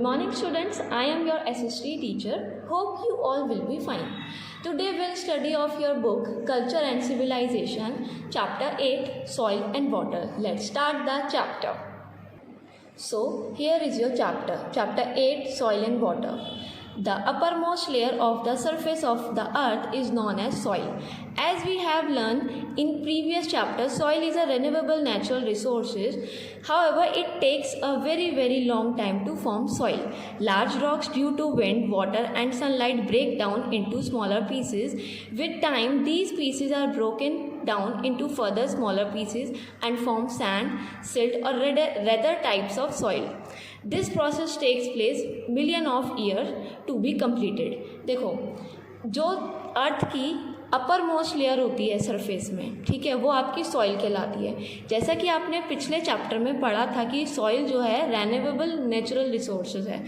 morning students, I am your SST teacher. Hope you all will be fine. Today we'll study of your book Culture and Civilization, chapter 8, Soil and Water. Let's start the chapter. So here is your chapter 8, Soil and Water. The uppermost layer of the surface of the earth is known as soil. As we have learned in previous chapter, soil is a renewable natural resources. However, it takes a very long time to form soil. Large rocks due to wind, water and sunlight break down into smaller pieces. With time, these pieces are broken down into further smaller pieces and form sand, silt or rather types of soil. This process takes place million of years to be completed. देखो, जो अर्थ की upper most layer होती है surface में, ठीक है, वो आपकी सॉइल कहलाती है. जैसा कि आपने पिछले चैप्टर में पढ़ा था कि सॉइल जो है रिन्यूएबल नेचुरल रिसोर्सेज है.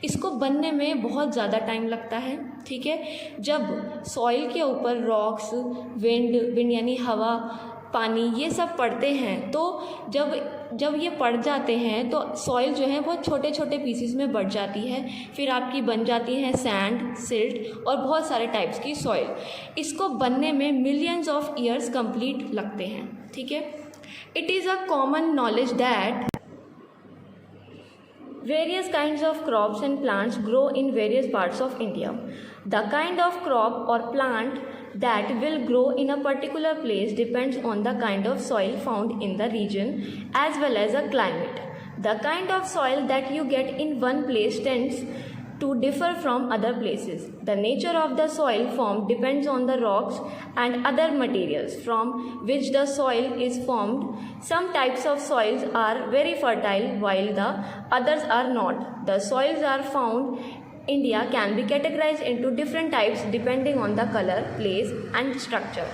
इसको बनने में बहुत ज़्यादा टाइम लगता है. ठीक है, जब सॉइल के ऊपर रॉक्स, विंड यानी हवा, पानी, ये सब पड़ते हैं, तो जब ये पड़ जाते हैं तो सॉइल जो है वो छोटे छोटे पीसीस में बढ़ जाती है. फिर आपकी बन जाती है सैंड, सिल्ट और बहुत सारे टाइप्स की सॉइल. इसको बनने में मिलियंस ऑफ ईयर्स कंप्लीट लगते हैं. ठीक है, it is a common knowledge that various kinds of crops and plants grow in various parts of India. The kind of crop or plant that will grow in a particular place depends on the kind of soil found in the region as well as the climate. The kind of soil that you get in one place tends to differ from other places. The nature of the soil formed depends on the rocks and other materials from which the soil is formed. Some types of soils are very fertile while the others are not. The soils are found India can be categorized into different types depending on the color, place and structure.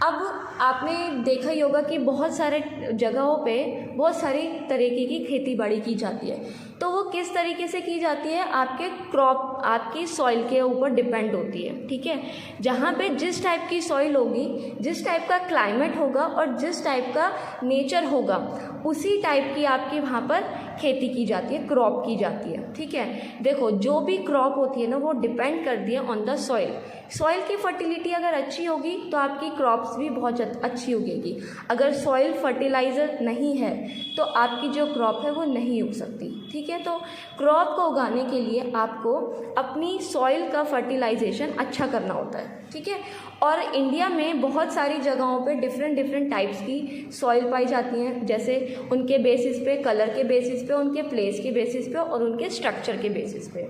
अब आपने देखा ही होगा कि बहुत सारे जगहों पे बहुत सारी तरीके की खेती बाड़ी की जाती है. तो वो किस तरीके से की जाती है, आपके क्रॉप, आपकी सॉइल के ऊपर डिपेंड होती है. ठीक है, जहाँ पे जिस टाइप की सॉइल होगी, जिस टाइप का क्लाइमेट होगा और जिस टाइप का नेचर होगा, उसी टाइप की आपकी वहाँ पर खेती की जाती है, क्रॉप की जाती है. ठीक है, देखो जो भी क्रॉप होती है ना, वो डिपेंड करती है ऑन द सॉइल. सॉइल की फर्टिलिटी अगर अच्छी होगी तो आपकी क्रॉप्स भी बहुत अच्छी उगेगी. अगर सॉइल फर्टिलाइज़र नहीं है तो आपकी जो क्रॉप है वो नहीं उग सकती. ठीक है, तो क्रॉप को उगाने के लिए आपको अपनी सॉइल का फर्टिलाइजेशन अच्छा करना होता है. ठीक है, और इंडिया में बहुत सारी जगहों पे डिफरेंट टाइप्स की सॉइल पाई जाती हैं, जैसे उनके बेसिस पे, कलर के बेसिस पे, उनके प्लेस के बेसिस पे और उनके स्ट्रक्चर के बेसिस पे.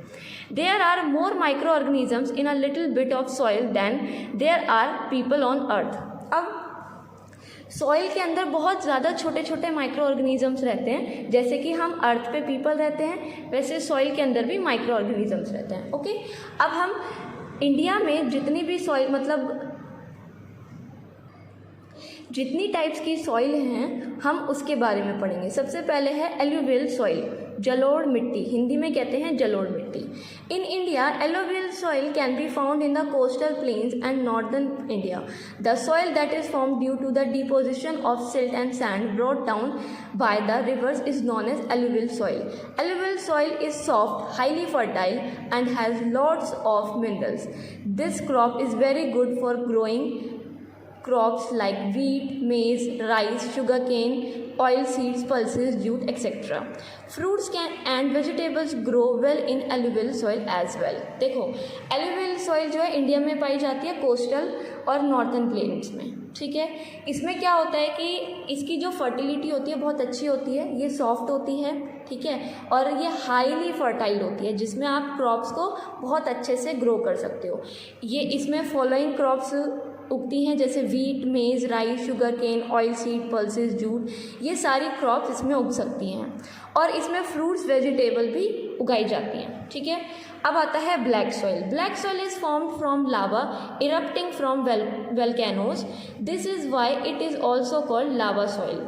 There are more microorganisms in a little bit of soil than there are people on earth. अब सॉइल के अंदर बहुत ज़्यादा छोटे छोटे माइक्रो ऑर्गेनिजम्स रहते हैं. जैसे कि हम अर्थ पे पीपल रहते हैं, वैसे सॉइल के अंदर भी माइक्रो ऑर्गेनिजम्स रहते हैं. ओके, अब हम इंडिया में जितनी भी सॉइल, मतलब जितनी टाइप्स की सॉइल हैं, हम उसके बारे में पढ़ेंगे. सबसे पहले है एलुवियल सॉइल, जलोढ़ मिट्टी, हिंदी में कहते हैं जलोढ़ मिट्टी. In India alluvial soil can be found in the coastal plains and northern India. The soil that is formed due to the deposition of silt and sand brought down by the rivers is known as alluvial soil. Alluvial soil is soft, highly fertile and has lots of minerals. This crop is very good for growing crops like wheat, maize, rice, sugarcane, oil seeds, pulses, jute, etc. Fruits and vegetables grow well in alluvial soil as well. देखो, alluvial soil जो है India में पाई जाती है coastal और northern planes में. ठीक है, इसमें क्या होता है कि इसकी जो फर्टिलिटी होती है बहुत अच्छी होती है, ये सॉफ्ट होती है. ठीक है, और ये हाईली फर्टाइल होती है, जिसमें आप क्रॉप्स को बहुत अच्छे से ग्रो कर सकते हो. ये इसमें फॉलोइंग क्रॉप्स उगती हैं, जैसे wheat, maize, rice, sugarcane, oilseed, pulses, jute, ये सारी क्रॉप्स इसमें उग सकती हैं. और इसमें फ्रूट्स, वेजिटेबल भी उगाई जाती हैं. ठीक है, अब आता है black soil. Black soil is formed from lava erupting from volcanoes. This is why it is also called lava soil.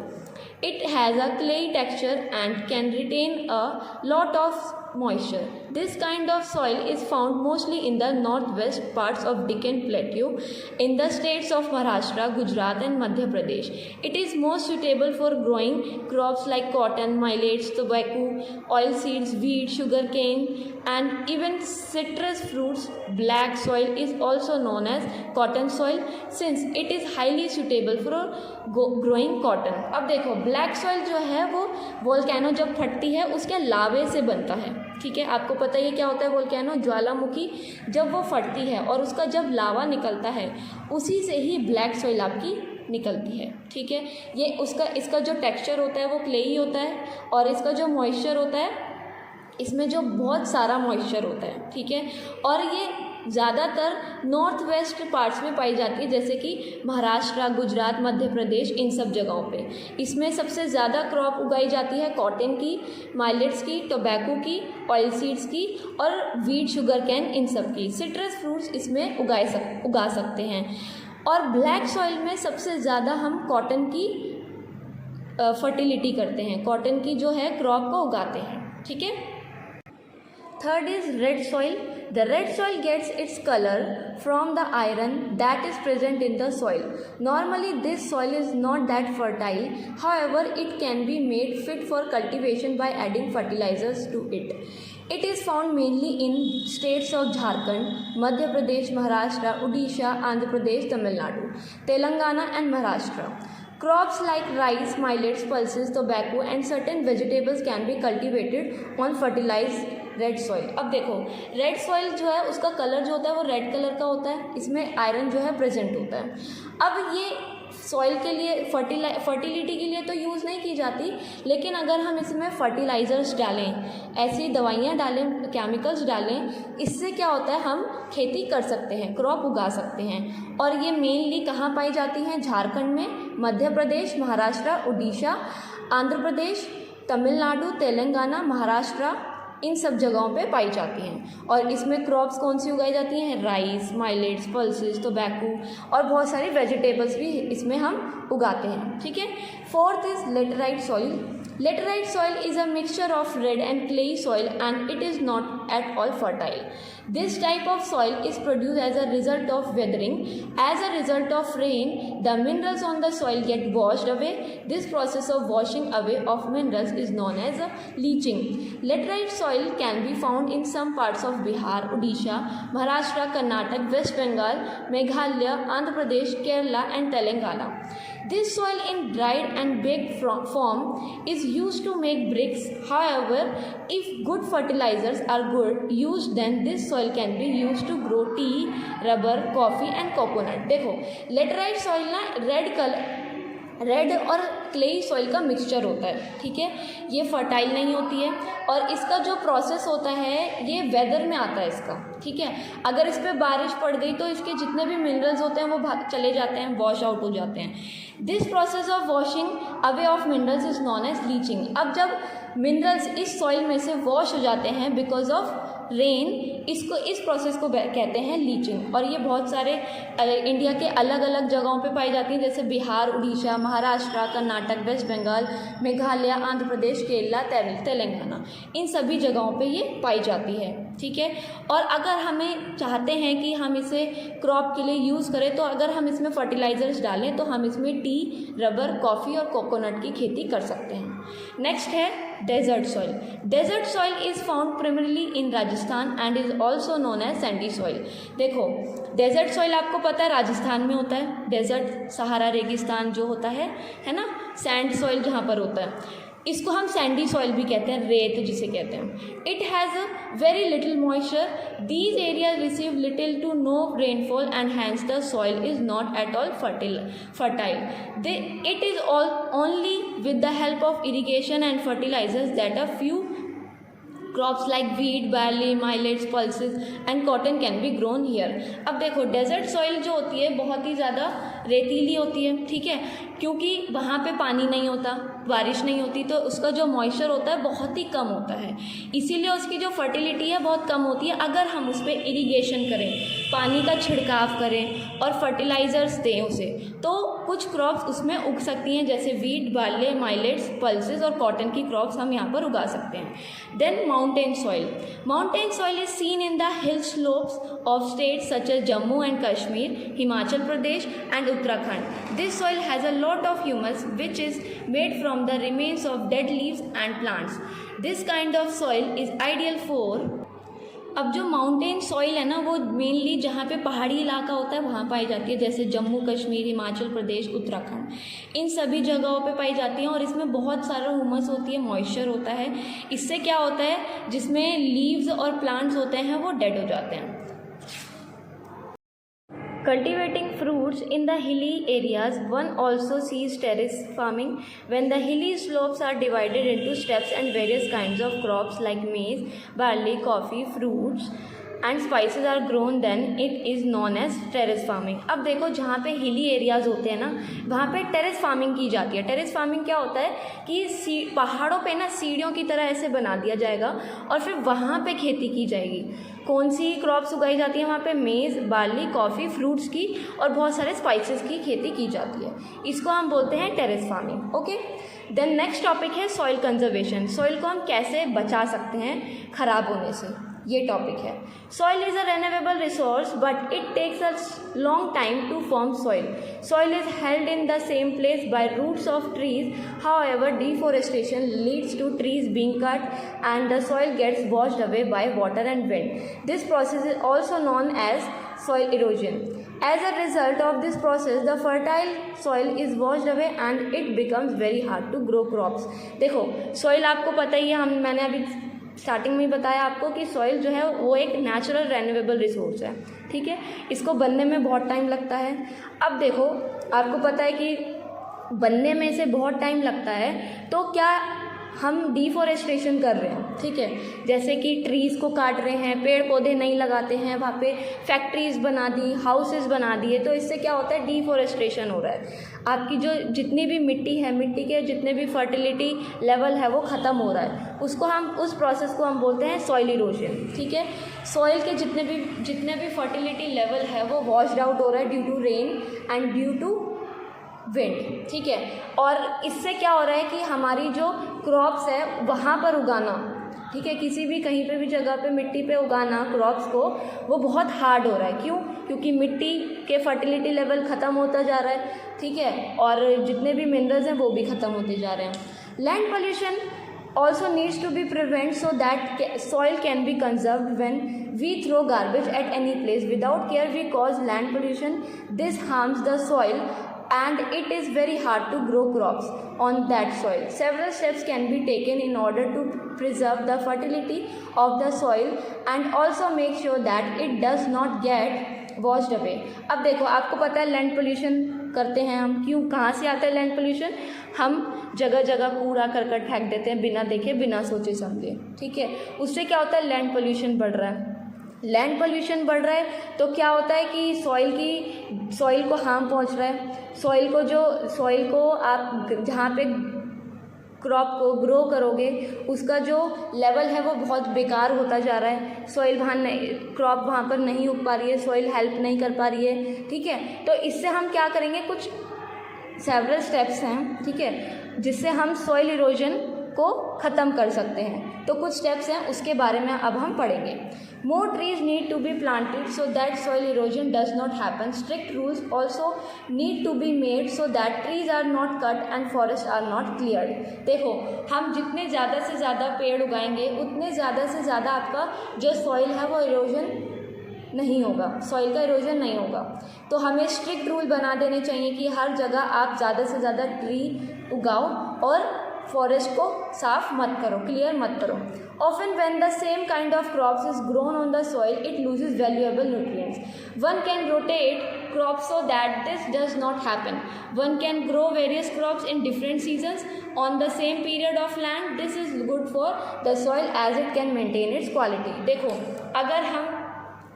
It has a clayey texture and can retain a lot of moisture. This kind of soil is found mostly in the northwest parts of Deccan Plateau in the states of Maharashtra, Gujarat and Madhya Pradesh. It is most suitable for growing crops like cotton, millets, tobacco, oilseeds, wheat, sugarcane and even citrus fruits. Black soil is also known as cotton soil since it is highly suitable for growing cotton. अब देखो black soil जो है वो volcano जब फटती है उसके लावे से बनता है, ठीक है। आपको पता ही क्या होता है वोल्केनो, ज्वालामुखी जब वो फटती है और उसका जब लावा निकलता है उसी से ही ब्लैक सॉइल आपकी निकलती है, ठीक है। ये इसका जो टेक्सचर होता है वो क्लेई होता है और इसका जो मॉइस्चर होता है इसमें जो बहुत सारा मॉइस्चर होता है, ठीक है। और ये ज़्यादातर नॉर्थ वेस्ट पार्ट्स में पाई जाती है जैसे कि महाराष्ट्र, गुजरात, मध्य प्रदेश, इन सब जगहों पे। इसमें सबसे ज़्यादा क्रॉप उगाई जाती है कॉटन की, माइलेट्स की, टोबैको की, ऑयल सीड्स की और वीट, शुगर कैन, इन सब की। सिट्रस फ्रूट्स इसमें उगा सकते हैं। और ब्लैक सॉइल में सबसे ज़्यादा हम कॉटन की फर्टिलिटी करते हैं, कॉटन की जो है क्रॉप को उगाते हैं, ठीक है। Third is red soil. The red soil gets its color from the iron that is present in the soil. Normally this soil is not that fertile, however it can be made fit for cultivation by adding fertilizers to it. It is found mainly in states of Jharkhand, Madhya Pradesh, Maharashtra, Odisha, Andhra Pradesh, Tamil Nadu, Telangana and Maharashtra. Crops like rice, millets, pulses, tobacco and certain vegetables can be cultivated on fertilized red soil. अब देखो red soil जो है उसका colour जो होता है वो red colour का होता है, इसमें आयरन जो है प्रेजेंट होता है. अब ये सॉइल के लिए फर्टिलिटी के लिए तो यूज़ नहीं की जाती, लेकिन अगर हम इसमें फर्टिलाइज़र्स डालें, ऐसी दवाइयाँ डालें, केमिकल्स डालें, इससे क्या होता है हम खेती कर सकते हैं, क्रॉप उगा सकते हैं. और ये मेनली कहाँ पाई जाती हैं? झारखंड में, मध्य प्रदेश, महाराष्ट्र, उड़ीसा, आंध्र प्रदेश, तमिलनाडु, तेलंगाना, महाराष्ट्र, इन सब जगहों पे पाई जाती हैं. और इसमें क्रॉप्स कौन सी उगाई जाती हैं? राइस, माइलेट्स, पल्सेस, टोबैको और बहुत सारी वेजिटेबल्स भी इसमें हम उगाते हैं, ठीक है. Fourth is laterite soil. Laterite soil is a mixture of red and clay soil and it is not at all fertile. This type of soil is produced as a result of weathering. As a result of rain, the minerals on the soil get washed away. This process of washing away of minerals is known as leaching. Laterite soil can be found in some parts of Bihar, Odisha, Maharashtra, Karnataka, West Bengal, Meghalaya, Andhra Pradesh, Kerala and Telangana. This soil in dried and baked form is used to make bricks. However, if good fertilizers are used, then this soil can be used to grow tea, rubber, coffee and coconut. देखो laterite soil ना red और clayey soil का mixture होता है, ठीक है. ये fertile नहीं होती है और इसका जो प्रोसेस होता है ये वेदर में आता है इसका, ठीक है. अगर इस पर बारिश पड़ गई तो इसके जितने भी मिनरल्स होते हैं वो भाग चले जाते हैं, वॉश आउट हो जाते हैं. This process of washing away of minerals is known as leaching. अब जब मिनरल्स इस सॉइल में से वॉश हो जाते हैं बिकॉज ऑफ रेन, इस प्रोसेस को कहते हैं लीचिंग. और ये बहुत सारे इंडिया के अलग अलग जगहों पे पाई जाती हैं, जैसे बिहार, उड़ीसा, महाराष्ट्र, कर्नाटक, वेस्ट बंगाल, मेघालय, आंध्र प्रदेश, केरला, तेलंगाना, इन सभी जगहों पे ये पाई जाती है, ठीक है. और अगर हमें चाहते हैं कि हम इसे क्रॉप के लिए यूज़ करें तो अगर हम इसमें फर्टिलाइज़र्स डालें तो हम इसमें टी, रबर, कॉफ़ी और कोकोनट की खेती कर सकते हैं. नेक्स्ट है desert soil. Desert soil is found primarily in Rajasthan and is also known as sandy soil. देखो डेजर्ट सॉइल आपको पता है राजस्थान में होता है. डेजर्ट सहारा रेगिस्तान जो होता है ना, सैंड सॉइल जहाँ पर होता है, इसको हम सैंडी सॉइल भी कहते हैं, रेत जिसे कहते हैं. It has a very little moisture. These areas receive little to no rainfall and hence the soil is not at all fertile. It is only with the help of irrigation and fertilizers that a few crops like wheat, barley, millets, pulses and cotton can be grown here. अब देखो desert soil जो होती है बहुत ही ज़्यादा रेतीली होती है, ठीक है, क्योंकि वहाँ पे पानी नहीं होता, बारिश नहीं होती तो उसका जो मॉइस्चर होता है बहुत ही कम होता है, इसीलिए उसकी जो फर्टिलिटी है बहुत कम होती है। अगर हम उस पर इरीगेशन करें, पानी का छिड़काव करें और फर्टिलाइज़र्स दें उसे, तो कुछ क्रॉप्स उसमें उग सकती हैं, जैसे वीट, बार्ले, माइलेट्स, पल्सेस और कॉटन की क्रॉप्स हम यहाँ पर उगा सकते हैं। Then mountain soil. Mountain soil is seen in the hill slopes of states such as Jammu and Kashmir, Himachal Pradesh and Uttarakhand. This soil has a lot of humus which is made from the remains of dead leaves and plants. This kind of soil is ideal for. अब जो mountain soil है ना, वो mainly जहाँ पे पहाड़ी इलाका होता है वहाँ पाई जाती है, जैसे जम्मू कश्मीर, हिमाचल प्रदेश, उत्तराखंड, इन सभी जगहों पे पाई जाती हैं। और इसमें बहुत सारा ह्यूमस होती है, मॉइस्चर होता है। इससे क्या होता है, जिसमें लीव्स और प्लांट्स होते हैं वो डेड हो जाते हैं। Cultivating fruits in the hilly areas, one also sees terrace farming when the hilly slopes are divided into steppes and various kinds of crops like maize, barley, coffee, fruits and spices are grown, then it is known as terrace farming। अब देखो जहाँ पे hilly areas होते हैं ना, वहाँ पे terrace farming की जाती है। टेरेस फार्मिंग क्या होता है कि पहाड़ों पे ना सीढ़ियों की तरह ऐसे बना दिया जाएगा और फिर वहाँ पे खेती की जाएगी। कौन सी क्रॉप्स उगाई जाती है वहाँ पे? मेज़, बार्ली, कॉफ़ी, फ्रूट्स की और बहुत सारे स्पाइसेस की खेती की जाती है। इसको हम बोलते हैं terrace farming. Okay, then next topic है सॉइल कंजर्वेशन। सॉइल को हम कैसे बचा सकते हैं खराब होने से, ये टॉपिक है। Soil is a renewable resource but it takes a long time to form soil. Soil is held in the same place by roots of trees. However deforestation leads to trees being cut and the soil gets washed away by water and wind. This process is also known as soil erosion. As a result of this process, the fertile soil is washed away and it becomes very hard to grow crops. देखो soil आपको पता ही है, मैंने अभी starting में ही बताया आपको कि सॉइल जो है वो एक नेचुरल रेन्यूएबल रिसोर्स है, ठीक है। इसको बनने में बहुत टाइम लगता है। अब देखो आपको पता है कि बनने में से बहुत टाइम लगता है, तो क्या हम डिफॉरेस्टेशन कर रहे हैं, ठीक है, जैसे कि ट्रीज़ को काट रहे हैं, पेड़ पौधे नहीं लगाते हैं, वहाँ पे फैक्ट्रीज़ बना दी, हाउसेस बना दिए, तो इससे क्या होता है, डिफॉरेस्टेशन हो रहा है। आपकी जो जितनी भी मिट्टी है, मिट्टी के जितने भी फर्टिलिटी लेवल है वो ख़त्म हो रहा है। उसको हम उस प्रोसेस को हम बोलते हैं सॉइल इरोजन, ठीक है। सॉइल के जितने भी फर्टिलिटी लेवल है वो वॉश्ड आउट हो रहा है due to rain and due to wind, ठीक है। और इससे क्या हो रहा है कि हमारी जो क्रॉप्स है वहाँ पर उगाना, ठीक है, किसी भी कहीं पे भी जगह पे मिट्टी पे उगाना क्रॉप्स को, वो बहुत हार्ड हो रहा है। क्यों? क्योंकि मिट्टी के फर्टिलिटी लेवल ख़त्म होता जा रहा है, ठीक है, और जितने भी मिनरल्स हैं वो भी ख़त्म होते जा रहे हैं। Land pollution also needs to be prevented so that soil can be conserved. When we throw garbage at any place without care, we cause land pollution. This harms the soil and it is very hard to grow crops on that soil. Several steps can be taken in order to preserve the fertility of the soil and also make sure that it does not get washed away. अब देखो आपको पता है land pollution करते हैं हम, क्यों, कहाँ से आता है लैंड पोल्यूशन? हम जगह जगह कूड़ा करकट फेंक देते हैं बिना देखे, बिना सोचे समझे, ठीक है। उससे क्या होता है, लैंड पोल्यूशन बढ़ रहा है। लैंड पोल्यूशन बढ़ रहा है तो क्या होता है कि सॉइल को हार्म पहुंच रहा है। सॉइल को आप जहाँ पे क्रॉप को ग्रो करोगे उसका जो लेवल है वो बहुत बेकार होता जा रहा है। क्रॉप वहाँ पर नहीं उग पा रही है, सॉइल हेल्प नहीं कर पा रही है, ठीक है। तो इससे हम क्या करेंगे, कुछ सेवरल स्टेप्स हैं, ठीक है, जिससे हम सॉइल इरोजन को ख़त्म कर सकते हैं। तो कुछ स्टेप्स हैं, उसके बारे में अब हम पढ़ेंगे। More trees need to be planted so that soil erosion does not happen. Strict rules also need to be made so that trees are not cut and forests are not cleared. देखो हम जितने ज़्यादा से ज़्यादा पेड़ उगाएंगे उतने ज़्यादा से ज़्यादा आपका जो सॉइल है वो इरोजन नहीं होगा, सॉइल का इरोजन नहीं होगा। तो हमें स्ट्रिक्ट रूल बना देने चाहिए कि हर जगह आप ज़्यादा से ज़्यादा ट्री उगाओ और फॉरेस्ट को साफ मत करो, क्लियर मत करो। Often when the same kind of crops is grown on the soil, it loses valuable nutrients. One can rotate crops so that this does not happen. One can grow various crops in different seasons on the same period of land. This is good for the soil as it can maintain its quality. देखो अगर हम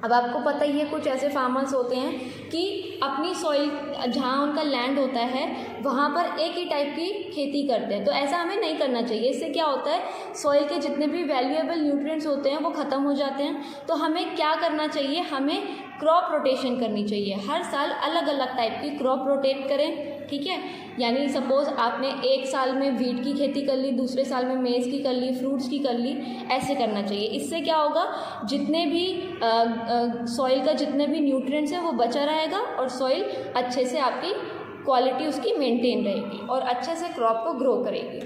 अब आपको पता ही है कुछ ऐसे farmers होते हैं कि अपनी सॉइल जहाँ उनका लैंड होता है वहाँ पर एक ही टाइप की खेती करते हैं। तो ऐसा हमें नहीं करना चाहिए। इससे क्या होता है, सॉइल के जितने भी वैल्यूएबल न्यूट्रिएंट्स होते हैं वो ख़त्म हो जाते हैं। तो हमें क्या करना चाहिए, हमें क्रॉप रोटेशन करनी चाहिए। हर साल अलग अलग टाइप की क्रॉप रोटेट करें, ठीक है। यानी सपोज़ आपने एक साल में वीट की खेती कर ली, दूसरे साल में मेज़ की कर ली, फ्रूट्स की कर ली, ऐसे करना चाहिए। इससे क्या होगा, जितने भी सॉइल का जितने भी न्यूट्रिएंट्स हैं वो बचा रहेगा और सॉइल अच्छे से आपकी क्वालिटी उसकी मेंटेन रहेगी और अच्छे से क्रॉप को ग्रो करेगी।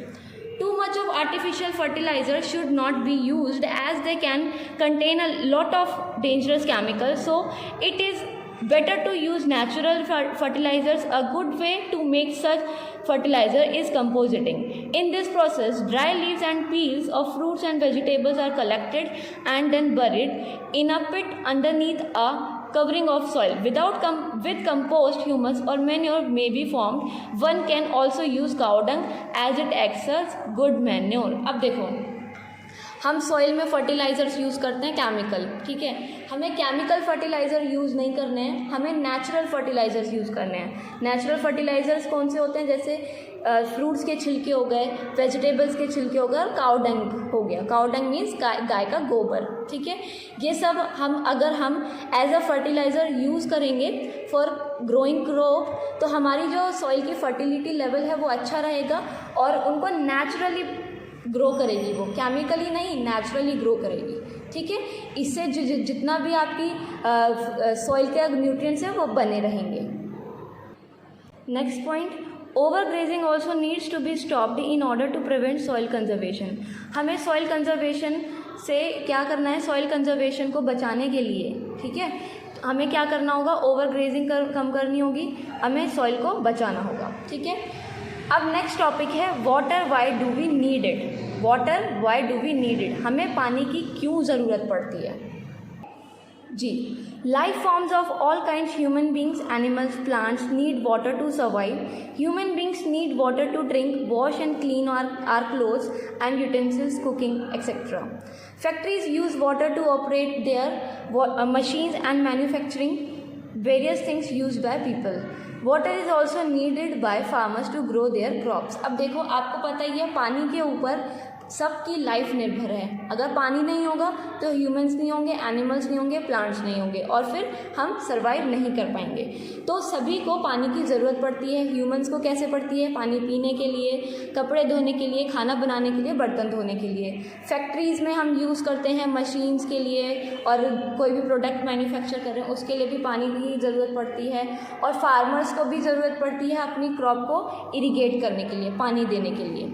Too much of artificial fertilizer should not be used as they can contain a lot of dangerous chemicals. So it is better to use natural fertilizers. A good way to make such fertilizer is compositing. In this process, dry leaves and peels of fruits and vegetables are collected and then buried in a pit underneath a covering of soil. With compost, humus or manure may be formed. One can also use cow dung as it acts as good manure. अब देखो, हम soil में fertilisers use करते हैं chemical, ठीक है। हमें chemical fertiliser use नहीं करने हैं, हमें नेचुरल फर्टिलाइज़र्स यूज़ करने हैं। नेचुरल फर्टिलाइज़र्स कौन से होते हैं, जैसे फ्रूट्स के छिलके हो गए, वेजिटेबल्स के छिलके हो गए और काउ डंग हो गया। काउ डंग मीन्स गाय का गोबर, ठीक है। ये सब अगर हम एज अ फर्टिलाइज़र यूज़ करेंगे फॉर ग्रोइंग क्रॉप, तो हमारी जो सॉइल की फर्टिलिटी लेवल है वो अच्छा रहेगा और उनको नेचुरली ग्रो करेगी, वो केमिकली नहीं नेचुरली ग्रो करेगी, ठीक है। इससे जितना भी आपकी सॉइल के न्यूट्रिएंट्स हैं वो बने रहेंगे। Next point, overgrazing also needs to be stopped in order to prevent soil conservation. हमें सॉइल कंजर्वेशन से क्या करना है, सॉइल कंजर्वेशन को बचाने के लिए, ठीक है, हमें क्या करना होगा, ओवरग्रेजिंग कम करनी होगी, हमें सॉइल को बचाना होगा, ठीक है। अब नेक्स्ट टॉपिक है water, why do we need it. Water, why do we need it, हमें पानी की क्यों ज़रूरत पड़ती है जी। Life forms of all kinds, human beings, animals, plants need water to survive. Human beings need water to drink, wash and clean our clothes and utensils, cooking etcetera. Factories use water to operate their machines and manufacturing various things used by people. Water is also needed by farmers to grow their crops. अब देखो, आपको पता ही है पानी के ऊपर सबकी life निर्भर है। अगर पानी नहीं होगा तो ह्यूमंस नहीं होंगे, एनिमल्स नहीं होंगे, प्लांट्स नहीं होंगे और फिर हम सर्वाइव नहीं कर पाएंगे। तो सभी को पानी की ज़रूरत पड़ती है। ह्यूमंस को कैसे पड़ती है, पानी पीने के लिए, कपड़े धोने के लिए, खाना बनाने के लिए, बर्तन धोने के लिए। फैक्ट्रीज़ में हम यूज़ करते हैं मशीन्स के लिए और कोई भी प्रोडक्ट मैन्युफैक्चर कर रहे हैं उसके लिए भी पानी की ज़रूरत पड़ती है। और फार्मर्स को भी ज़रूरत पड़ती है अपनी क्रॉप को इरिगेट करने के लिए, पानी देने के लिए।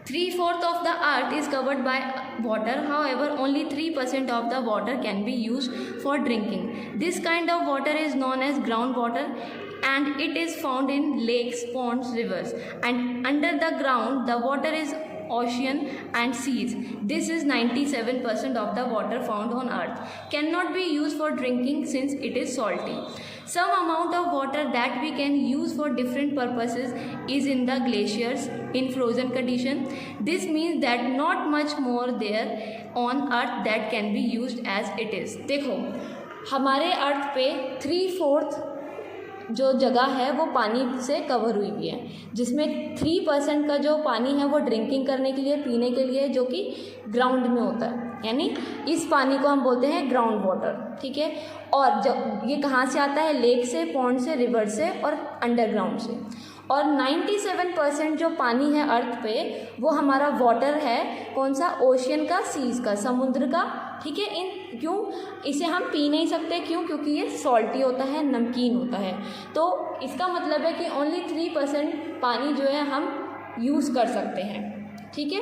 3/4 of the earth is covered by water. However, only 3% of the water can be used for drinking. This kind of water is known as groundwater and it is found in lakes, ponds, rivers. And under the ground, the water is ocean and seas. This is 97% of the water found on earth. Cannot be used for drinking since it is salty. Some amount of water that we can use for different purposes is in the glaciers in frozen condition. This means that not much more there on earth that can be used as it is. देखो, हमारे अर्थ पे 3/4 जो जगह है वो पानी से cover हुई हुई है, जिसमें 3% का जो पानी है वो ड्रिंकिंग करने के लिए, पीने के लिए, जो कि ग्राउंड में होता है, यानी इस पानी को हम बोलते हैं ग्राउंड वाटर, ठीक है। और जब ये कहाँ से आता है, लेक से, पॉन्ड से, रिवर से और अंडरग्राउंड से। और 97% जो पानी है अर्थ पे वो हमारा वाटर है, कौन सा, ओशियन का, सीज का, समुद्र का, ठीक है। क्यों इसे हम पी नहीं सकते, क्यों, क्योंकि ये सॉल्टी होता है, नमकीन होता है। तो इसका मतलब है कि ओनली 3% पानी जो है हम यूज़ कर सकते हैं, ठीक है।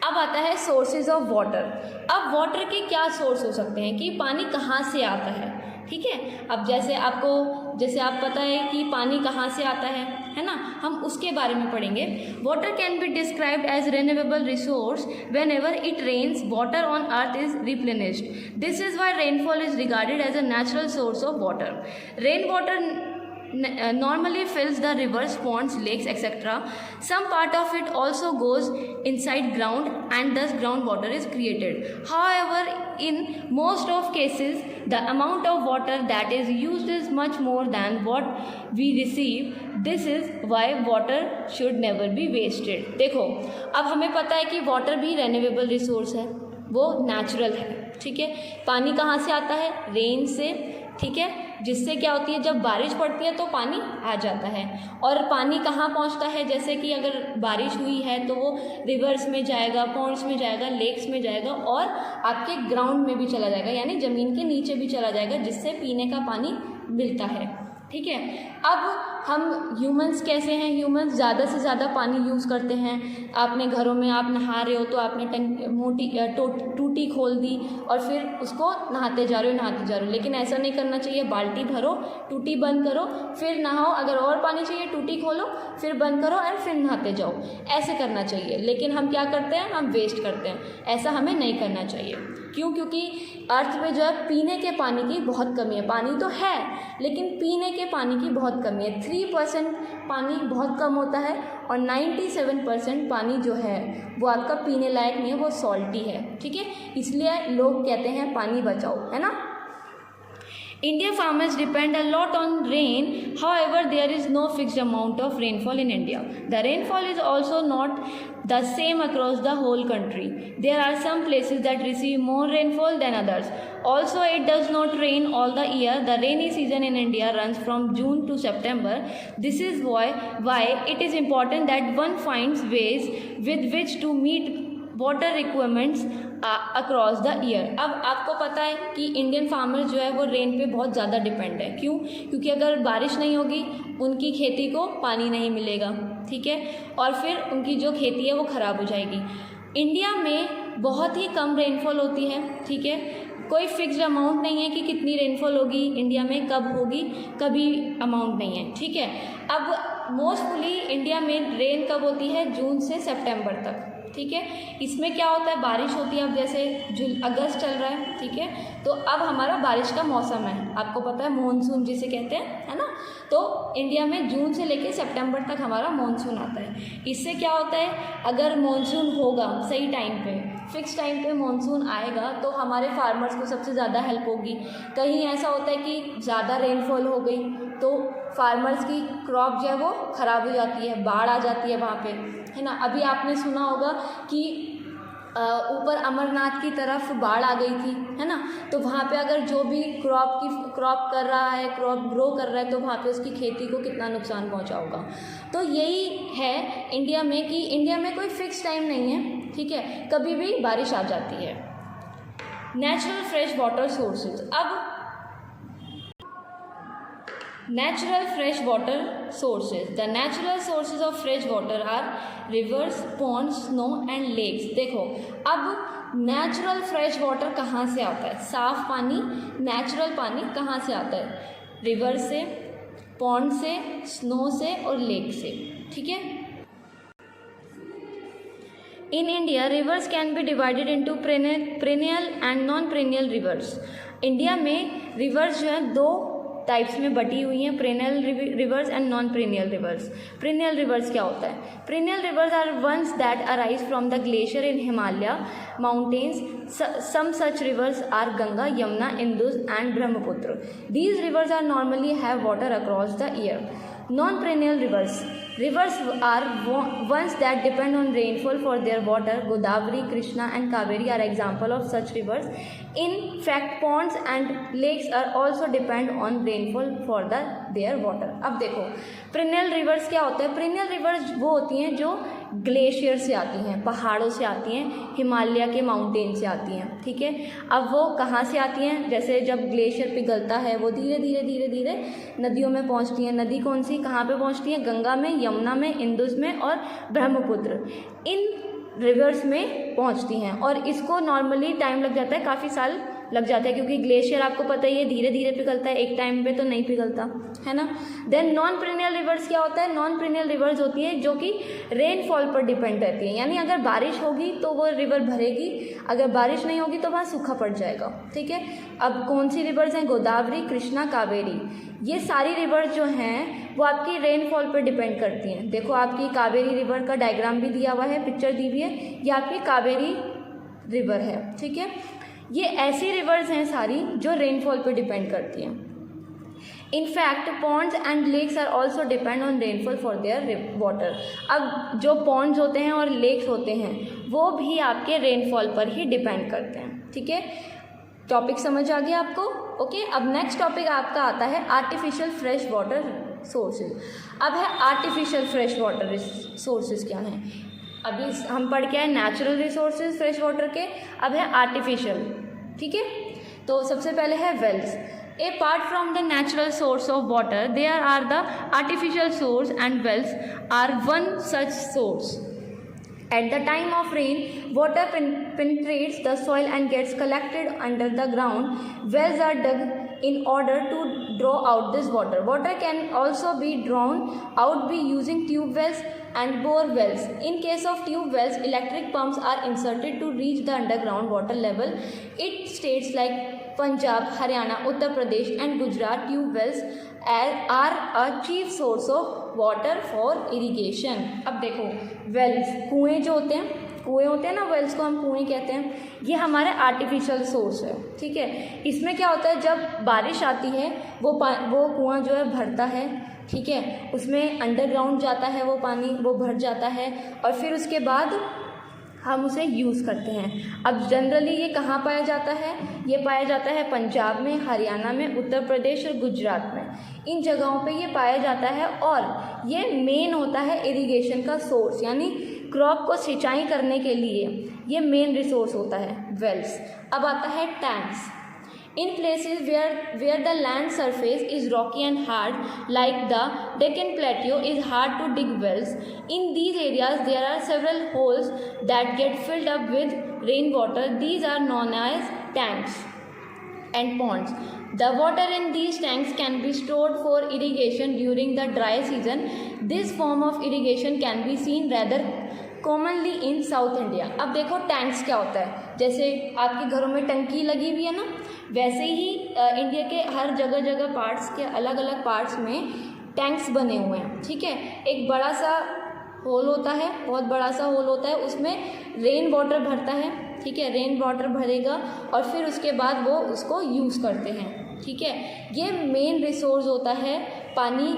अब आता है सोर्सेज ऑफ वाटर। अब वाटर के क्या सोर्स हो सकते हैं कि पानी कहाँ से आता है, ठीक है। अब जैसे आप पता है कि पानी कहाँ से आता है ना, हम उसके बारे में पढ़ेंगे। Water can be described as renewable resource whenever it rains, water on earth is replenished. This is why rainfall is regarded as a natural source of water. Rain water normally fills the rivers, ponds, lakes, etc. Some part of it also goes inside ground and thus groundwater is created. However, in most of cases, the amount of water that is used is much more than what we receive. This is why water should never be wasted. देखो, अब हमें पता है कि water भी renewable resource है, वो natural है, ठीक है। पानी कहाँ से आता है? रेन से, ठीक है, जिससे क्या होती है, जब बारिश पड़ती है तो पानी आ जाता है। और पानी कहाँ पहुँचता है? जैसे कि अगर बारिश हुई है तो वो रिवर्स में जाएगा, पॉन्ड्स में जाएगा, लेक्स में जाएगा और आपके ग्राउंड में भी चला जाएगा, यानी ज़मीन के नीचे भी चला जाएगा, जिससे पीने का पानी मिलता है, ठीक है। अब हम ह्यूमंस कैसे हैं? ह्यूमंस ज़्यादा से ज़्यादा पानी यूज़ करते हैं। आपने घरों में आप नहा रहे हो तो आपने टूटी खोल दी और फिर उसको नहाते जा रहे हो, लेकिन ऐसा नहीं करना चाहिए। बाल्टी भरो, टूटी बंद करो, फिर नहाओ, अगर और पानी चाहिए टूटी खोलो, फिर बंद करो और फिर नहाते जाओ, ऐसे करना चाहिए। लेकिन हम क्या करते हैं? हम वेस्ट करते हैं। ऐसा हमें नहीं करना चाहिए। क्यों? क्योंकि अर्थ में जो है पीने के पानी की बहुत कमी है। पानी तो है लेकिन पीने के पानी की बहुत कमी है। 3% पानी बहुत कम होता है और 97% पानी जो है वो आपका पीने लायक नहीं है, वो सॉल्टी है, ठीक है। इसलिए लोग कहते हैं पानी बचाओ, है ना। India farmers depend a lot on rain. However, there is no fixed amount of rainfall in India. The rainfall is also not the same across the whole country. There are some places that receive more rainfall than others. Also, it does not rain all the year. The rainy season in India runs from June to September. This is why it is important that one finds ways with which to meet water requirements across the year. अब आपको पता है कि Indian farmer जो है वो rain पे बहुत ज़्यादा डिपेंड है। क्यों? क्योंकि अगर बारिश नहीं होगी उनकी खेती को पानी नहीं मिलेगा, ठीक है, और फिर उनकी जो खेती है वो ख़राब हो जाएगी। इंडिया में बहुत ही कम रेनफॉल होती है, ठीक है। कोई फिक्स्ड अमाउंट नहीं है कि कितनी रेनफॉल होगी इंडिया में, कब होगी, कभी अमाउंट नहीं है, ठीक है। अब मोस्टली इंडिया में रेन कब होती है? जून से सितंबर तक, ठीक है। इसमें क्या होता है? बारिश होती है। अब जैसे अगस्त चल रहा है, ठीक है, तो अब हमारा बारिश का मौसम है, आपको पता है मानसून जिसे कहते हैं, है ना। तो इंडिया में जून से लेकर सितंबर तक हमारा मानसून आता है। इससे क्या होता है? अगर मानसून होगा सही टाइम पे, फिक्स टाइम पे मानसून आएगा तो हमारे फार्मर्स को सबसे ज़्यादा हेल्प होगी। कहीं ऐसा होता है कि ज़्यादा रेनफॉल हो गई तो फार्मर्स की क्रॉप जो है वो ख़राब हो जाती है, बाढ़ आ जाती है वहाँ पे, है ना। अभी आपने सुना होगा कि ऊपर अमरनाथ की तरफ बाढ़ आ गई थी, है ना। तो वहाँ पे अगर जो भी क्रॉप कर रहा है, क्रॉप ग्रो कर रहा है, तो वहाँ पे उसकी खेती को कितना नुकसान पहुँचा होगा। तो यही है इंडिया में कि इंडिया में कोई फिक्स टाइम नहीं है, ठीक है, कभी भी बारिश आ जाती है। Natural fresh water sources. अब natural fresh water sources. The natural sources of fresh water are rivers, ponds, snow and lakes. देखो, अब नेचुरल फ्रेश वाटर कहाँ से आता है? साफ पानी, नेचुरल पानी कहाँ से आता है? रिवर से, पॉन्ड से, स्नो से और लेक से, ठीक है। In India, rivers can be divided into perennial and non-perennial rivers. India में रिवर्स जो है दो टाइप्स में बटी हुई हैं, perennial rivers and non perennial rivers. Perennial rivers क्या होता है? Perennial rivers are ones that arise from the glacier in Himalaya mountains. Some such rivers are Ganga, Yamuna, Indus and Brahmaputra. These rivers are normally have water across the year. Non-perennial rivers are ones that depend on rainfall for their water. Godavari, Krishna and Kaveri are example of such rivers. In fact, ponds and lakes are also depend on rainfall for their water. अब देखो perennial rivers क्या होता है? perennial rivers वो होती हैं जो glacier से आती हैं, पहाड़ों से आती हैं, हिमालय के माउंटेन से आती हैं, ठीक है। अब वो कहाँ से आती हैं? जैसे जब ग्लेशियर पिघलता है वो धीरे धीरे धीरे धीरे नदियों में पहुँचती हैं। नदी कौन सी, कहाँ पे पहुँचती हैं? गंगा में, यमुना में, इंदुस में और ब्रह्मपुत्र, इन रिवर्स में पहुँचती हैं। और इसको नॉर्मली टाइम लग जाता है, काफ़ी साल लग जाता है, क्योंकि ग्लेशियर आपको पता ही है धीरे धीरे पिघलता है, एक टाइम पे तो नहीं पिघलता है ना। देन नॉन पेरिनियल रिवर्स क्या होता है? नॉन पेरिनियल रिवर्स होती है जो कि रेनफॉल पर डिपेंड रहती है, यानी अगर बारिश होगी तो वो रिवर भरेगी, अगर बारिश नहीं होगी तो वहाँ सूखा पड़ जाएगा। ठीक है, अब कौन सी रिवर्स हैं? गोदावरी, कृष्णा, कावेरी। ये सारी रिवर्स जो हैं वो आपकी रेनफॉल पर डिपेंड करती हैं। देखो आपकी कावेरी रिवर का डायग्राम भी दिया हुआ है, पिक्चर दी हुई है, ये आपकी कावेरी रिवर है। ठीक है, ये ऐसी रिवर्स हैं सारी जो रेनफॉल पर डिपेंड करती हैं। In fact ponds and lakes are also depend on rainfall for their water. अब जो पॉन्ड्स होते हैं और लेक्स होते हैं वो भी आपके रेनफॉल पर ही डिपेंड करते हैं। ठीक है, टॉपिक समझ आ गया आपको? ओके, अब नेक्स्ट टॉपिक आपका आता है आर्टिफिशियल फ्रेश वाटर सोर्सेज। अब है आर्टिफिशियल फ्रेश वाटर सोर्सेज क्या हैं? अभी हम पढ़ के आए नेचुरल रिसोर्सेज फ्रेश वाटर के, अब है आर्टिफिशियल। ठीक है, तो सबसे पहले है Wales. Apart from the natural source of water, there are the artificial source, and wells are one such source. At the time of rain, water penetrates the soil and gets collected under the ground. Wells are dug in order to draw out this water. Water can also be drawn out by using tube wells and bore wells. In case of tube wells, electric pumps are inserted to reach the underground water level. It states like Punjab, Haryana, Uttar Pradesh and Gujarat tube wells are a chief source of water for irrigation. अब देखो wells, कुएँ जो होते हैं, कुएँ होते हैं ना, वेल्स को हम कुएँ कहते हैं, ये हमारे आर्टिफिशियल सोर्स है। ठीक है, इसमें क्या होता है, जब बारिश आती है वो कुआँ जो है भरता है। ठीक है, उसमें अंडरग्राउंड जाता है वो पानी, वो भर जाता है और फिर उसके बाद हम उसे यूज़ करते हैं। अब जनरली ये कहाँ पाया जाता है? ये पाया जाता है पंजाब में, हरियाणा में, उत्तर प्रदेश और गुजरात में। इन जगहों पे ये पाया जाता है और ये मेन होता है इरिगेशन का सोर्स, यानी क्रॉप को सिंचाई करने के लिए ये मेन रिसोर्स होता है वेल्स। अब आता है tanks. In places where the land surface is rocky and hard, like the Deccan Plateau, is hard to dig wells. In these areas, there are several holes that get filled up with rainwater. These are known as tanks and ponds. The water in these tanks can be stored for irrigation during the dry season. This form of irrigation can be seen rather commonly in south India. अब देखो tanks क्या होता है, जैसे आपके घरों में टंकी लगी हुई है ना, वैसे ही इंडिया के हर जगह जगह पार्ट्स के अलग अलग पार्ट्स में टैंक्स बने हुए हैं। ठीक है, एक बड़ा सा होल होता है, बहुत बड़ा सा होल होता है, उसमें रेन वाटर भरता है। ठीक है, रेन वाटर भरेगा और फिर उसके बाद वो उसको यूज़ करते हैं। ठीक है, ये मेन रिसोर्स होता है पानी,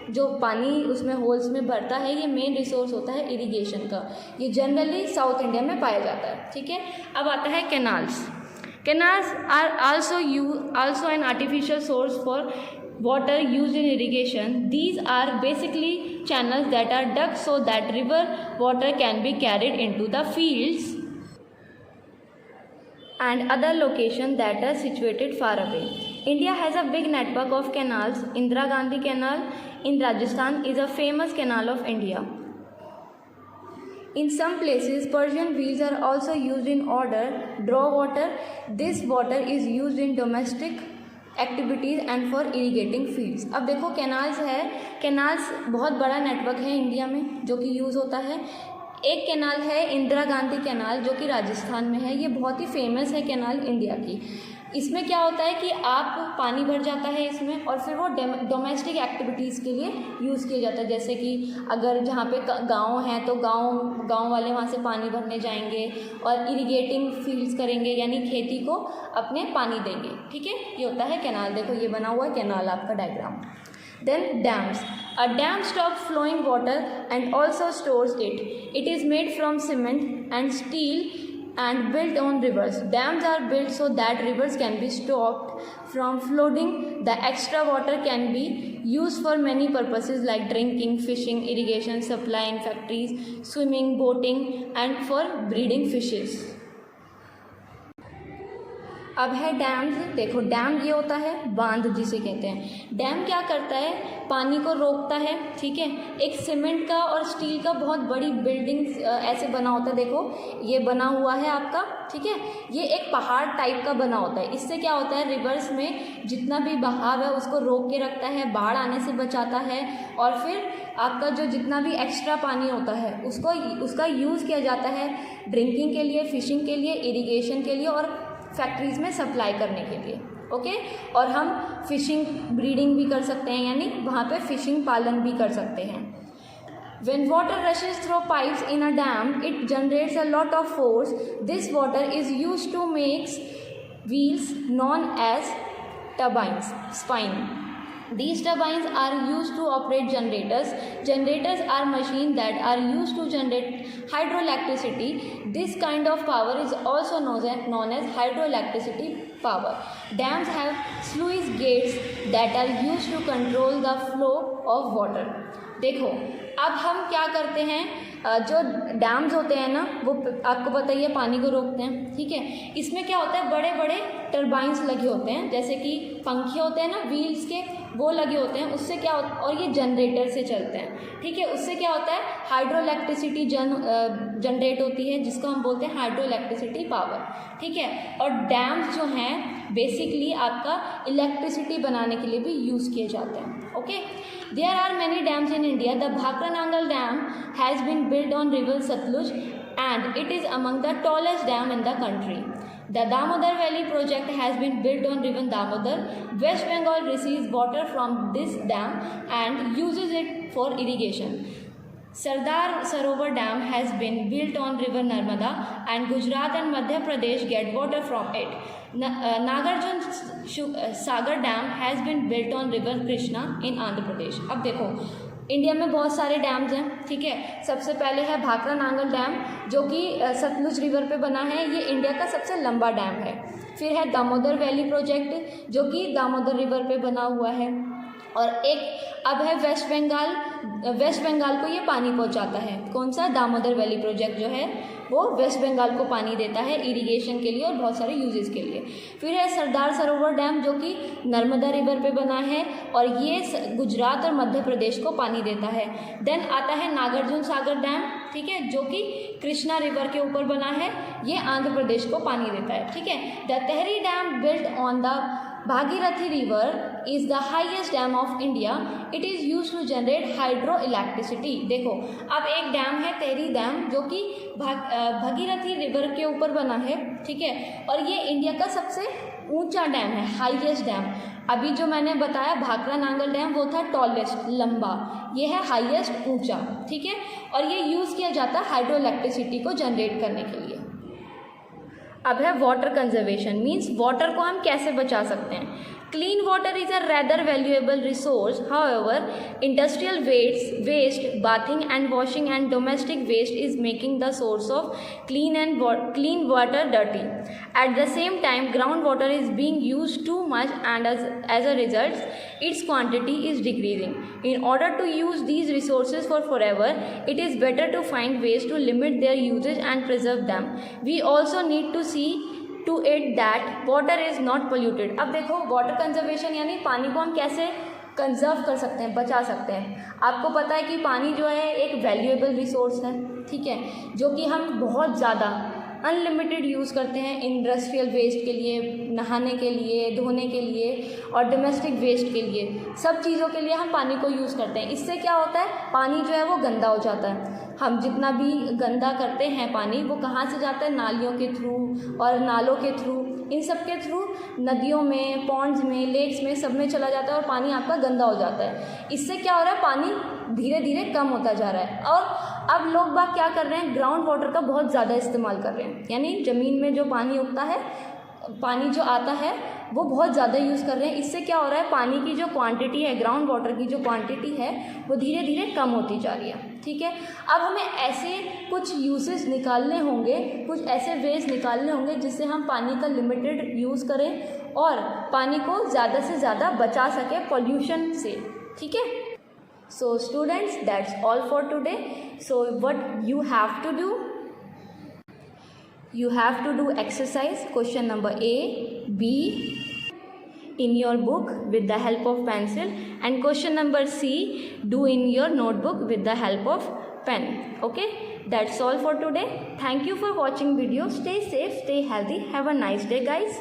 जो पानी उसमें होल्स में भरता है, ये मेन रिसोर्स होता है इरिगेशन का। ये जनरली साउथ इंडिया में पाया जाता है। ठीक है, अब आता है canals. Canals are also an artificial source for water used in irrigation. These are basically channels that are dug so that river water can be carried into the fields and other locations that are situated far away. India has a big network of canals. Indira Gandhi Canal in Rajasthan is a famous canal of India. In some places, Persian wheels are also used in order draw water. This water is used in domestic activities and for irrigating fields. अब देखो canals है, canals बहुत बड़ा network है India में जो कि use होता है। एक कैनाल है इंदिरा गांधी कैनाल जो कि राजस्थान में है, ये बहुत ही फेमस है कैनाल इंडिया की। इसमें क्या होता है कि आप पानी भर जाता है इसमें और फिर वो डोमेस्टिक एक्टिविटीज़ के लिए यूज़ किया जाता है, जैसे कि अगर जहाँ पे गांव हैं तो गांव वाले वहाँ से पानी भरने जाएंगे और इरिगेटिंग फील्ड्स करेंगे, यानी खेती को अपने पानी देंगे। ठीक है, ये होता है कैनाल। देखो ये बना हुआ है कैनाल आपका diagram. Then dams. A dam stops flowing water and also stores it. It is made from cement and steel and built on rivers. Dams are built so that rivers can be stopped from flooding. The extra water can be used for many purposes like drinking, fishing, irrigation, supply in factories, swimming, boating and for breeding fishes. अब है dams. देखो dam ये होता है बांध जिसे कहते हैं। डैम क्या करता है, पानी को रोकता है, ठीक है। एक सीमेंट का और स्टील का बहुत बड़ी बिल्डिंग ऐसे बना होता है, देखो ये बना हुआ है आपका, ठीक है। ये एक पहाड़ टाइप का बना होता है। इससे क्या होता है, रिवर्स में जितना भी बहाव है उसको रोक के रखता है, बाढ़ आने से बचाता है, और फिर आपका जो जितना भी एक्स्ट्रा पानी होता है उसका यूज़ किया जाता है ड्रिंकिंग के लिए, फिशिंग के लिए, इरिगेशन के लिए और फैक्ट्रीज़ में सप्लाई करने के लिए, ओके। और हम फिशिंग ब्रीडिंग भी कर सकते हैं, यानी वहाँ पे फिशिंग पालन भी कर सकते हैं। When water rushes through pipes in a dam, it generates a lot of force. This water is used to make wheels known as turbines, spine. These turbines are used to operate generators. Generators are machines that are used to generate hydroelectricity. This kind of power is also known as hydroelectricity power. Dams have sluice gates that are used to control the flow of water. देखो अब हम क्या करते हैं, जो dams होते हैं ना वो आपको पता ही है पानी को रोकते हैं, ठीक है। इसमें क्या होता है, बड़े बड़े टरबाइंस लगे होते हैं, जैसे कि पंखे होते हैं ना व्हील्स के, वो लगे होते हैं। उससे क्या होता है, और ये जनरेटर से चलते हैं, ठीक है। उससे क्या होता है, हाइड्रो इलेक्ट्रिसिटी जनरेट होती है, जिसको हम बोलते हैं हाइड्रो इलेक्ट्रिसिटी पावर, ठीक है। और डैम्स जो हैं बेसिकली आपका इलेक्ट्रिसिटी बनाने के लिए भी यूज़ किए जाते हैं, okay. There are many dams in India. The Bhakra Nangal dam has been built on river Satluj and it is among the tallest dam in the country. The Damodar Valley project has been built on river Damodar. West Bengal receives water from this dam and uses it for irrigation. Sardar Sarovar Dam has been built on river Narmada and Gujarat and Madhya Pradesh get water from it. Nagarjun Sagar Dam has been built on river Krishna in Andhra Pradesh. अब देखो India में बहुत सारे dams हैं, ठीक है। सबसे पहले है भाखरा नांगल डैम जो कि सतलुज रिवर पे बना है, ये इंडिया का सबसे लंबा डैम है। फिर है दामोदर वैली प्रोजेक्ट जो कि दामोदर रिवर पे बना हुआ है। और एक अब है वेस्ट बंगाल को ये पानी पहुंचाता है। कौन सा, दामोदर वैली प्रोजेक्ट जो है वो वेस्ट बंगाल को पानी देता है इरिगेशन के लिए और बहुत सारे यूजेस के लिए। फिर है सरदार सरोवर डैम जो कि नर्मदा रिवर पे बना है और ये गुजरात और मध्य प्रदेश को पानी देता है। देन आता है नागार्जुन सागर डैम, ठीक है, जो कि कृष्णा रिवर के ऊपर बना है, ये आंध्र प्रदेश को पानी देता है, ठीक है। The Tehri dam built on the Bhagirathi river is the highest dam of India. It is use to generate hydroelectricity. देखो अब एक डैम है तेहरी डैम जो कि भागीरथी रिवर के ऊपर बना है, ठीक है, और ये इंडिया का सबसे ऊंचा डैम है, हाईएस्ट डैम। अभी जो मैंने बताया भाखरा नांगल डैम वो था टॉलेस्ट, लंबा, ये है हाईएस्ट, ऊंचा, ठीक है। और ये यूज़ किया जाता है हाइड्रो इलेक्ट्रिसिटी को जनरेट करने के लिए। अब है वाटर कंजर्वेशन, मीन्स वाटर को हम कैसे बचा सकते हैं। Clean water is a rather valuable resource. However, industrial waste, bathing and washing and domestic waste is making the source of clean water dirty. At the same time, groundwater is being used too much and as a result, its quantity is decreasing. In order to use these resources for forever, it is better to find ways to limit their usage and preserve them. We also need to see to it that water is not polluted. अब देखो water conservation यानी पानी को हम कैसे conserve कर सकते हैं, बचा सकते हैं। आपको पता है कि पानी जो है एक वैल्यूएबल रिसोर्स है, ठीक है, जो कि हम बहुत ज़्यादा अनलिमिटेड यूज़ करते हैं इंडस्ट्रियल वेस्ट के लिए, नहाने के लिए, धोने के लिए और डोमेस्टिक वेस्ट के लिए, सब चीज़ों के लिए हम पानी को यूज़ करते हैं। इससे क्या होता है, पानी जो है वो गंदा हो जाता है। हम जितना भी गंदा करते हैं पानी वो कहाँ से जाता है, नालियों के थ्रू और नालों के थ्रू, इन सब के थ्रू नदियों में, पॉन्ड्स में, लेक्स में, सब में चला जाता है और पानी आपका गंदा हो जाता है। इससे क्या हो रहा है, पानी धीरे धीरे कम होता जा रहा है। और अब लोग बाग क्या कर रहे हैं, ग्राउंड वाटर का बहुत ज़्यादा इस्तेमाल कर रहे हैं, यानी ज़मीन में जो पानी उगता है, पानी जो आता है वो बहुत ज़्यादा यूज़ कर रहे हैं। इससे क्या हो रहा है, पानी की जो क्वांटिटी है, ग्राउंड वाटर की जो क्वांटिटी है वो धीरे धीरे कम होती जा रही है, ठीक है। अब हमें ऐसे कुछ यूसेस निकालने होंगे, कुछ ऐसे वेज निकालने होंगे जिससे हम पानी का लिमिटेड यूज़ करें और पानी को ज़्यादा से ज़्यादा बचा सके पॉल्यूशन से, ठीक है। So students, that's all for today. So what you have to do, you have to do exercise question number A, B in your book with the help of pencil, and question number C, do in your notebook with the help of pen. Okay, that's all for today. Thank you for watching video. Stay safe, stay healthy. Have a nice day, guys.